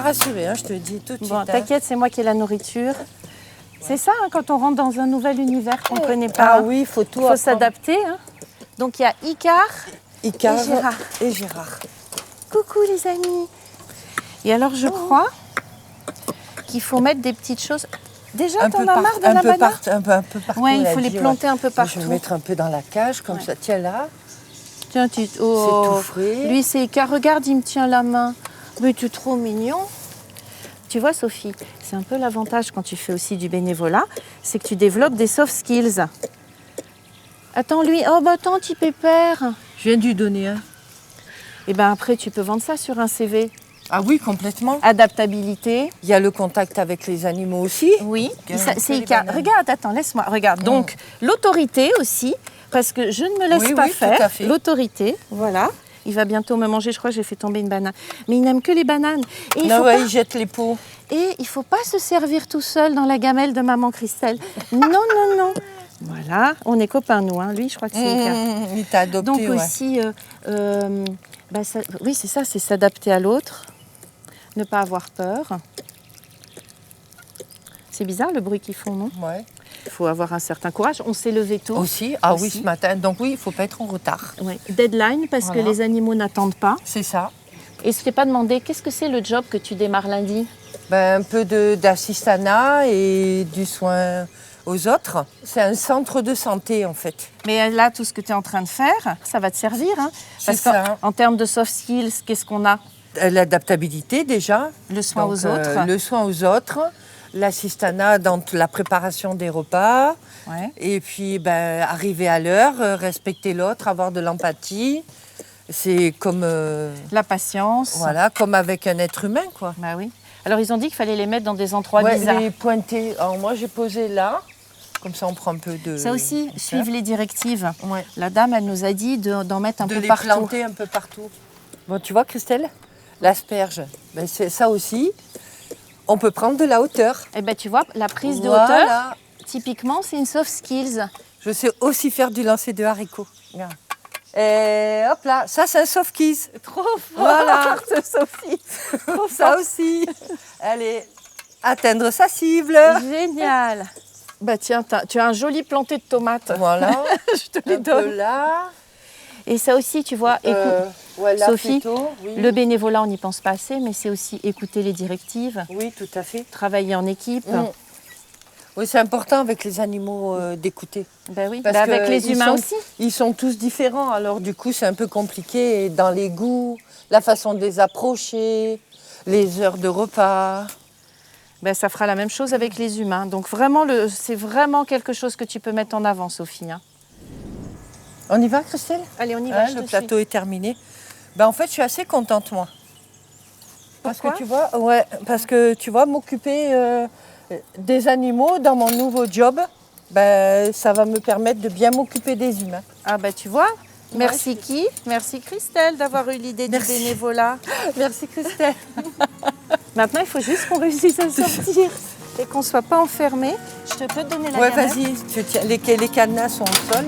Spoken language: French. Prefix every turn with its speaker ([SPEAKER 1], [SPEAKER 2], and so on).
[SPEAKER 1] rassurée, hein, je te le dis tout de suite.
[SPEAKER 2] Bon,
[SPEAKER 1] Hein.
[SPEAKER 2] t'inquiète, c'est moi qui ai la nourriture. C'est ça, hein, quand on rentre dans un nouvel univers qu'on ne connaît pas.
[SPEAKER 1] Ah oui, il faut tout
[SPEAKER 2] Il faut s'adapter. Hein. Donc il y a Icar
[SPEAKER 1] Icar
[SPEAKER 2] et Gérard. Coucou les amis. Et alors je crois qu'il faut mettre des petites choses. Déjà, t'en as marre de la banane?
[SPEAKER 1] Un peu partout.
[SPEAKER 2] Oui, il faut les planter un peu partout.
[SPEAKER 1] Je vais mettre un peu dans la cage, comme ça. Tiens là.
[SPEAKER 2] Tiens,
[SPEAKER 1] C'est tout frais.
[SPEAKER 2] Lui, c'est Icar. Regarde, il me tient la main. Mais tu es trop mignon. Tu vois, Sophie, c'est un peu l'avantage quand tu fais aussi du bénévolat, c'est que tu développes des soft skills. Attends, lui. Oh, bah attends, petit pépère.
[SPEAKER 1] Je viens de lui donner un.
[SPEAKER 2] Et ben après, tu peux vendre ça sur un CV.
[SPEAKER 1] Ah oui, complètement.
[SPEAKER 2] Adaptabilité.
[SPEAKER 1] Il y a le contact avec les animaux aussi.
[SPEAKER 2] Oui,
[SPEAKER 1] C'est
[SPEAKER 2] c'est Icar. Regarde, attends, laisse-moi. Regarde. Donc, l'autorité aussi, parce que je ne me laisse pas faire.
[SPEAKER 1] Tout à fait.
[SPEAKER 2] L'autorité, voilà. Il va bientôt me manger, je crois que j'ai fait tomber une banane. Mais il n'aime que les bananes. Et il
[SPEAKER 1] Non,
[SPEAKER 2] faut
[SPEAKER 1] ouais,
[SPEAKER 2] pas...
[SPEAKER 1] il jette les pots.
[SPEAKER 2] Et il ne faut pas se servir tout seul dans la gamelle de maman Christelle. Non, non, non. Voilà, on est copains, nous. Hein. Lui, je crois que c'est Icar.
[SPEAKER 1] Il t'a adopté,
[SPEAKER 2] Donc
[SPEAKER 1] ouais.
[SPEAKER 2] aussi, oui, c'est ça, c'est s'adapter à l'autre. Ne pas avoir peur. C'est bizarre le bruit qu'ils font, non?
[SPEAKER 1] Ouais.
[SPEAKER 2] Il faut avoir un certain courage. On s'est levé tôt.
[SPEAKER 1] Aussi. Ah oui, ce matin. Donc oui, il ne faut pas être en retard.
[SPEAKER 2] Ouais. Deadline, parce que les animaux n'attendent pas.
[SPEAKER 1] C'est ça.
[SPEAKER 2] Et je ne t'ai pas demandé, qu'est-ce que c'est le job que tu démarres lundi?
[SPEAKER 1] Ben, un peu d'assistanat et du soin aux autres. C'est un centre de santé, en fait.
[SPEAKER 2] Mais là, tout ce que tu es en train de faire, ça va te servir. Hein, parce
[SPEAKER 1] C'est ça.
[SPEAKER 2] qu'en termes de soft skills, qu'est-ce qu'on a?
[SPEAKER 1] L'adaptabilité, déjà.
[SPEAKER 2] Le soin
[SPEAKER 1] Donc,
[SPEAKER 2] aux autres.
[SPEAKER 1] Le soin aux autres. L'assistanat dans la préparation des repas.
[SPEAKER 2] Ouais.
[SPEAKER 1] Et puis, ben, arriver à l'heure, respecter l'autre, avoir de l'empathie. C'est comme...
[SPEAKER 2] La patience.
[SPEAKER 1] Voilà, comme avec un être humain, quoi.
[SPEAKER 2] Bah oui. Alors, ils ont dit qu'il fallait les mettre dans des endroits bizarres.
[SPEAKER 1] Les pointer. Alors, moi, j'ai posé là. Comme ça, on prend un peu de...
[SPEAKER 2] Ça aussi, suivre les directives.
[SPEAKER 1] Ouais.
[SPEAKER 2] La dame, elle nous a dit d'en mettre un peu
[SPEAKER 1] les
[SPEAKER 2] partout.
[SPEAKER 1] planter un peu partout. Bon, tu vois, Christelle, l'asperge, ben, c'est ça aussi. On peut prendre de la hauteur.
[SPEAKER 2] Eh bien, tu vois, la prise de
[SPEAKER 1] Voilà.
[SPEAKER 2] hauteur, typiquement, c'est une soft skills.
[SPEAKER 1] Je sais aussi faire du lancer de haricots. Regarde. Et hop là, ça c'est un soft kiss.
[SPEAKER 2] Trop
[SPEAKER 1] Voilà,
[SPEAKER 2] Sophie.
[SPEAKER 1] pour ça aussi. Allez, atteindre sa cible.
[SPEAKER 2] Génial. Bah tiens, tu as un joli planté de tomates.
[SPEAKER 1] Voilà,
[SPEAKER 2] Je te les
[SPEAKER 1] un
[SPEAKER 2] donne.
[SPEAKER 1] peu là.
[SPEAKER 2] Et ça aussi, tu vois, écoute,
[SPEAKER 1] ouais, là,
[SPEAKER 2] Sophie,
[SPEAKER 1] plutôt, oui.
[SPEAKER 2] le bénévolat, on n'y pense pas assez, mais c'est aussi écouter les directives,
[SPEAKER 1] Oui, tout à fait.
[SPEAKER 2] travailler en équipe.
[SPEAKER 1] Oui, c'est important avec les animaux d'écouter.
[SPEAKER 2] Ben oui,
[SPEAKER 1] Parce
[SPEAKER 2] avec
[SPEAKER 1] que
[SPEAKER 2] les humains aussi.
[SPEAKER 1] Ils sont tous différents, alors du coup c'est un peu compliqué dans les goûts, la façon de les approcher, les heures de repas.
[SPEAKER 2] Ben, ça fera la même chose avec les humains. Donc vraiment, c'est vraiment quelque chose que tu peux mettre en avant, Sophie. Hein.
[SPEAKER 1] On y va, Christelle?
[SPEAKER 2] Allez, on y va, je
[SPEAKER 1] Le
[SPEAKER 2] te
[SPEAKER 1] plateau est terminé. Ben, en fait, je suis assez contente, moi.
[SPEAKER 2] Pourquoi?
[SPEAKER 1] Parce que tu vois, m'occuper des animaux dans mon nouveau job, ben, ça va me permettre de bien m'occuper des humains.
[SPEAKER 2] Ah ben tu vois, merci qui? Merci Christelle d'avoir eu l'idée du bénévolat.
[SPEAKER 1] Merci, Christelle.
[SPEAKER 2] Maintenant, il faut juste qu'on réussisse à sortir et qu'on ne soit pas enfermés. Je te peux donner la
[SPEAKER 1] Ouais,
[SPEAKER 2] gamelle?
[SPEAKER 1] vas-y, les cadenas sont au sol.